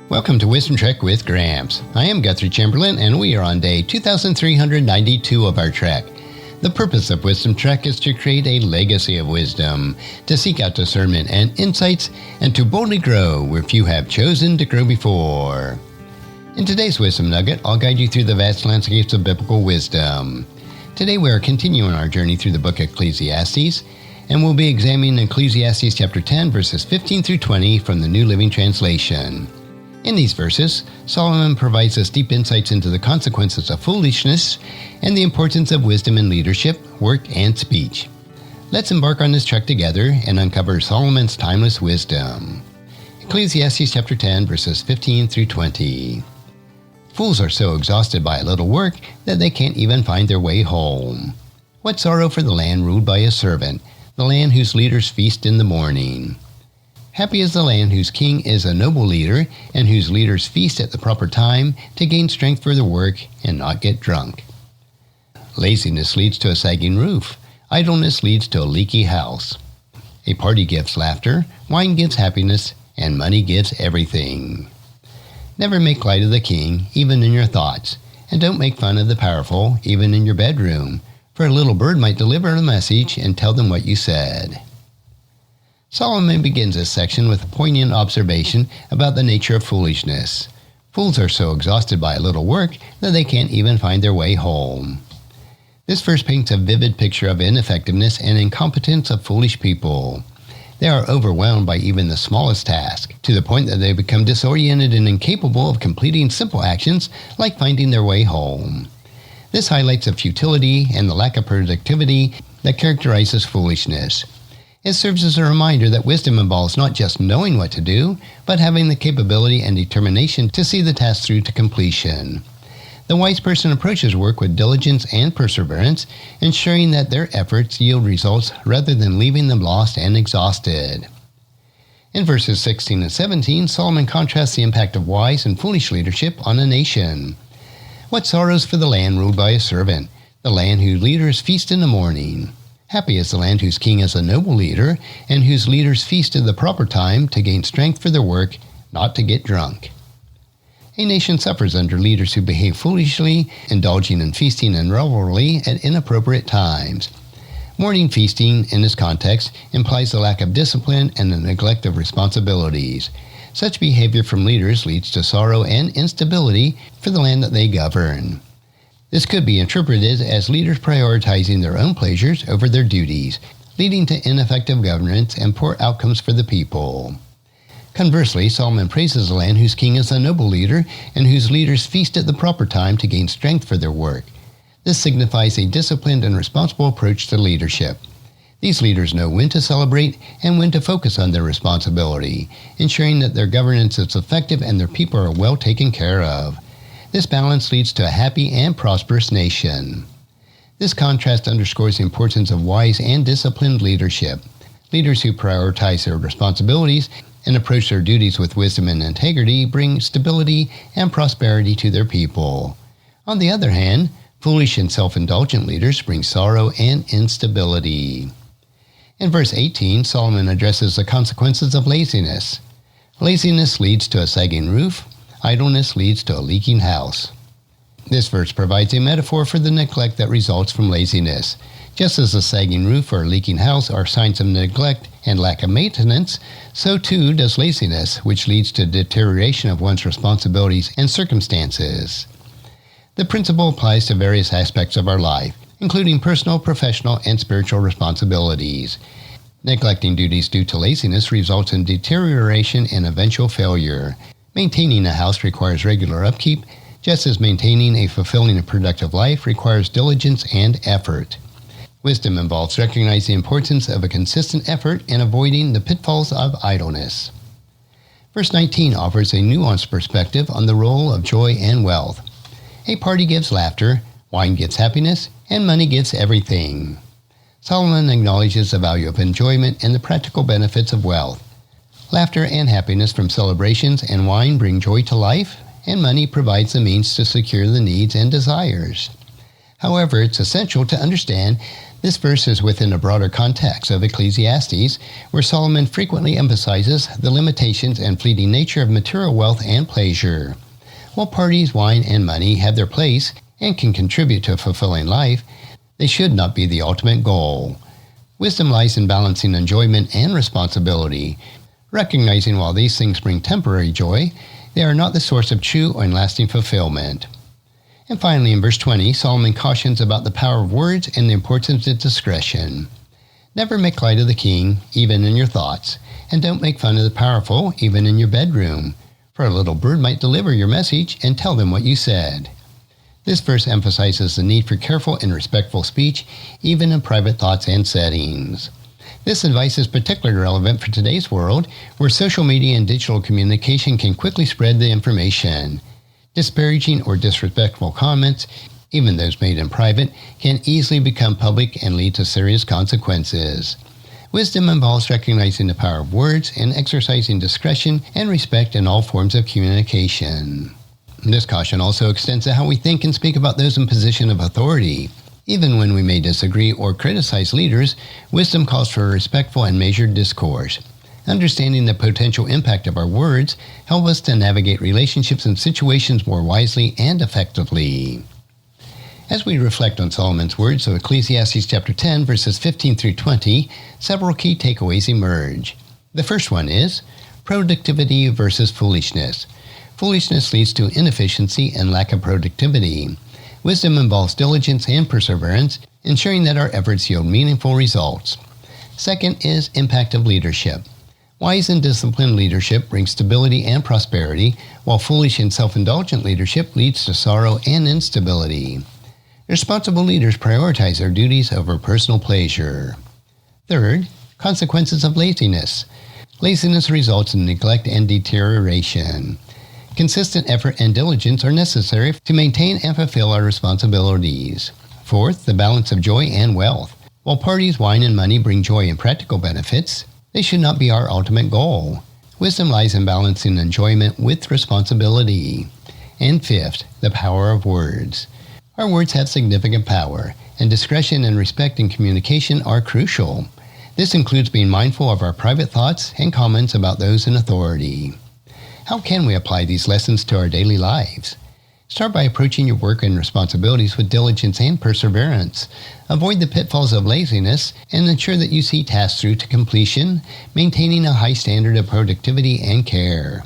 Welcome to Wisdom Trek with Gramps. I am Guthrie Chamberlain, and we are on day 2392 of our trek. The purpose of Wisdom Trek is to create a legacy of wisdom, to seek out discernment and insights, and to boldly grow where few have chosen to grow before. In today's Wisdom Nugget, I'll guide you through the vast landscapes of biblical wisdom. Today we are continuing our journey through the book of Ecclesiastes, and we'll be examining Ecclesiastes chapter 10, verses 15 through 20 from the New Living Translation. In these verses, Solomon provides us deep insights into the consequences of foolishness and the importance of wisdom in leadership, work, and speech. Let's embark on this trek together and uncover Solomon's timeless wisdom. Ecclesiastes chapter 10, verses 15 through 20. Fools are so exhausted by a little work that they can't even find their way home. What sorrow for the land ruled by a servant, the land whose leaders feast in the morning. Happy is the land whose king is a noble leader and whose leaders feast at the proper time to gain strength for their work and not get drunk. Laziness leads to a sagging roof. Idleness leads to a leaky house. A party gives laughter, wine gives happiness, and money gives everything. Never make light of the king, even in your thoughts, and don't make fun of the powerful, even in your bedroom, for a little bird might deliver a message and tell them what you said. Solomon begins this section with a poignant observation about the nature of foolishness. Fools are so exhausted by a little work that they can't even find their way home. This verse paints a vivid picture of ineffectiveness and incompetence of foolish people. They are overwhelmed by even the smallest task, to the point that they become disoriented and incapable of completing simple actions like finding their way home. This highlights the futility and the lack of productivity that characterizes foolishness. It serves as a reminder that wisdom involves not just knowing what to do, but having the capability and determination to see the task through to completion. The wise person approaches work with diligence and perseverance, ensuring that their efforts yield results rather than leaving them lost and exhausted. In verses 16 and 17, Solomon contrasts the impact of wise and foolish leadership on a nation. What sorrows for the land ruled by a servant, the land whose leaders feast in the morning. Happy is the land whose king is a noble leader and whose leaders feast at the proper time to gain strength for their work, not to get drunk. A nation suffers under leaders who behave foolishly, indulging in feasting and revelry at inappropriate times. Morning feasting, in this context, implies the lack of discipline and the neglect of responsibilities. Such behavior from leaders leads to sorrow and instability for the land that they govern. This could be interpreted as leaders prioritizing their own pleasures over their duties, leading to ineffective governance and poor outcomes for the people. Conversely, Solomon praises the land whose king is a noble leader and whose leaders feast at the proper time to gain strength for their work. This signifies a disciplined and responsible approach to leadership. These leaders know when to celebrate and when to focus on their responsibility, ensuring that their governance is effective and their people are well taken care of. This balance leads to a happy and prosperous nation. This contrast underscores the importance of wise and disciplined leadership. Leaders who prioritize their responsibilities and approach their duties with wisdom and integrity bring stability and prosperity to their people. On the other hand, foolish and self-indulgent leaders bring sorrow and instability. In verse 18, Solomon addresses the consequences of laziness. Laziness leads to a sagging roof. Idleness leads to a leaking house. This verse provides a metaphor for the neglect that results from laziness. Just as a sagging roof or a leaking house are signs of neglect and lack of maintenance, so too does laziness, which leads to deterioration of one's responsibilities and circumstances. The principle applies to various aspects of our life, including personal, professional, and spiritual responsibilities. Neglecting duties due to laziness results in deterioration and eventual failure. Maintaining a house requires regular upkeep, just as maintaining a fulfilling and productive life requires diligence and effort. Wisdom involves recognizing the importance of a consistent effort and avoiding the pitfalls of idleness. Verse 19 offers a nuanced perspective on the role of joy and wealth. A party gives laughter, wine gives happiness, and money gives everything. Solomon acknowledges the value of enjoyment and the practical benefits of wealth. Laughter and happiness from celebrations and wine bring joy to life, and money provides the means to secure the needs and desires. However, it's essential to understand This verse is within a broader context of Ecclesiastes, where Solomon frequently emphasizes the limitations and fleeting nature of material wealth and pleasure. While parties, wine, and money have their place and can contribute to a fulfilling life, they should not be the ultimate goal. Wisdom lies in balancing enjoyment and responsibility, recognizing while these things bring temporary joy, they are not the source of true and lasting fulfillment. And finally, in verse 20, Solomon cautions about the power of words and the importance of discretion. Never make light of the king, even in your thoughts, and don't make fun of the powerful, even in your bedroom, for a little bird might deliver your message and tell them what you said. This verse emphasizes the need for careful and respectful speech, even in private thoughts and settings. This advice is particularly relevant for today's world, where social media and digital communication can quickly spread the information. Disparaging or disrespectful comments, even those made in private, can easily become public and lead to serious consequences. Wisdom involves recognizing the power of words and exercising discretion and respect in all forms of communication. This caution also extends to how we think and speak about those in position of authority. Even when we may disagree or criticize leaders, wisdom calls for a respectful and measured discourse. Understanding the potential impact of our words help us to navigate relationships and situations more wisely and effectively. As we reflect on Solomon's words of Ecclesiastes chapter 10, verses 15 through 20, several key takeaways emerge. The first one is productivity versus foolishness. Foolishness leads to inefficiency and lack of productivity. Wisdom involves diligence and perseverance, ensuring that our efforts yield meaningful results. Second is impact of leadership. Wise and disciplined leadership brings stability and prosperity, while foolish and self-indulgent leadership leads to sorrow and instability. Responsible leaders prioritize their duties over personal pleasure. Third, consequences of laziness. Laziness results in neglect and deterioration. Consistent effort and diligence are necessary to maintain and fulfill our responsibilities. Fourth, the balance of joy and wealth. While parties, wine, and money bring joy and practical benefits, they should not be our ultimate goal. Wisdom lies in balancing enjoyment with responsibility. And fifth, the power of words. Our words have significant power, and discretion and respect in communication are crucial. This includes being mindful of our private thoughts and comments about those in authority. How can we apply these lessons to our daily lives? Start by approaching your work and responsibilities with diligence and perseverance. Avoid the pitfalls of laziness and ensure that you see tasks through to completion, maintaining a high standard of productivity and care.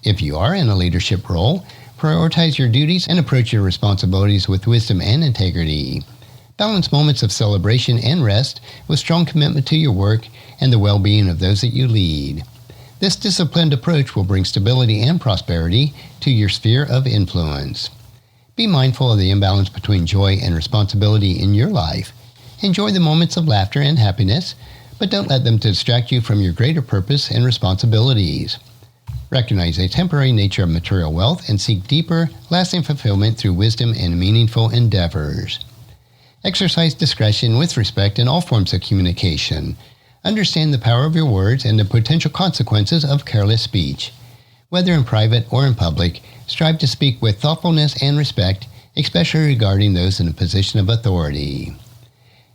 If you are in a leadership role, prioritize your duties and approach your responsibilities with wisdom and integrity. Balance moments of celebration and rest with strong commitment to your work and the well-being of those that you lead. This disciplined approach will bring stability and prosperity to your sphere of influence. Be mindful of the imbalance between joy and responsibility in your life. Enjoy the moments of laughter and happiness, but don't let them distract you from your greater purpose and responsibilities. Recognize the temporary nature of material wealth and seek deeper, lasting fulfillment through wisdom and meaningful endeavors. Exercise discretion with respect in all forms of communication. Understand the power of your words and the potential consequences of careless speech. Whether in private or in public, strive to speak with thoughtfulness and respect, especially regarding those in a position of authority.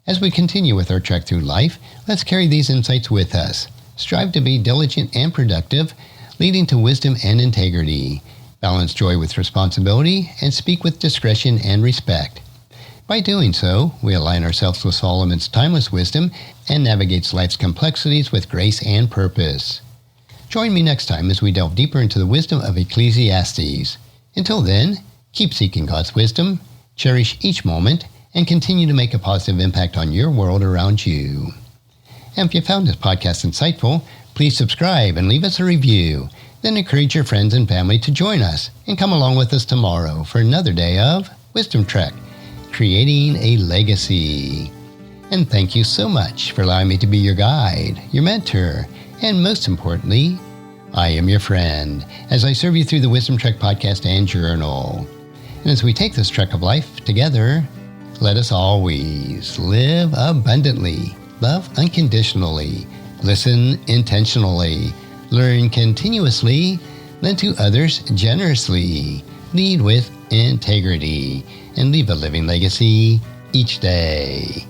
As we continue with our trek through life, let's carry these insights with us. Strive to be diligent and productive, leading to wisdom and integrity. Balance joy with responsibility, and speak with discretion and respect. By doing so, we align ourselves with Solomon's timeless wisdom and navigate life's complexities with grace and purpose. Join me next time as we delve deeper into the wisdom of Ecclesiastes. Until then, keep seeking God's wisdom, cherish each moment, and continue to make a positive impact on your world around you. And if you found this podcast insightful, please subscribe and leave us a review. Then encourage your friends and family to join us and come along with us tomorrow for another day of Wisdom Trek, creating a legacy. And thank you so much for allowing me to be your guide, your mentor, and most importantly, I am your friend as I serve you through the Wisdom Trek podcast and journal. And as we take this trek of life together, let us always live abundantly, love unconditionally, listen intentionally, learn continuously, lend to others generously, lead with integrity, and leave a living legacy each day.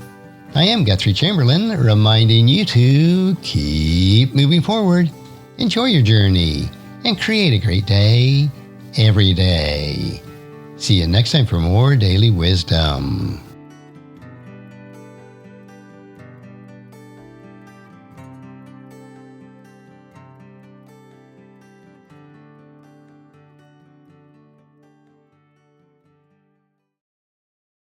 I am Guthrie Chamberlain, reminding you to keep moving forward, enjoy your journey, and create a great day every day. See you next time for more daily wisdom.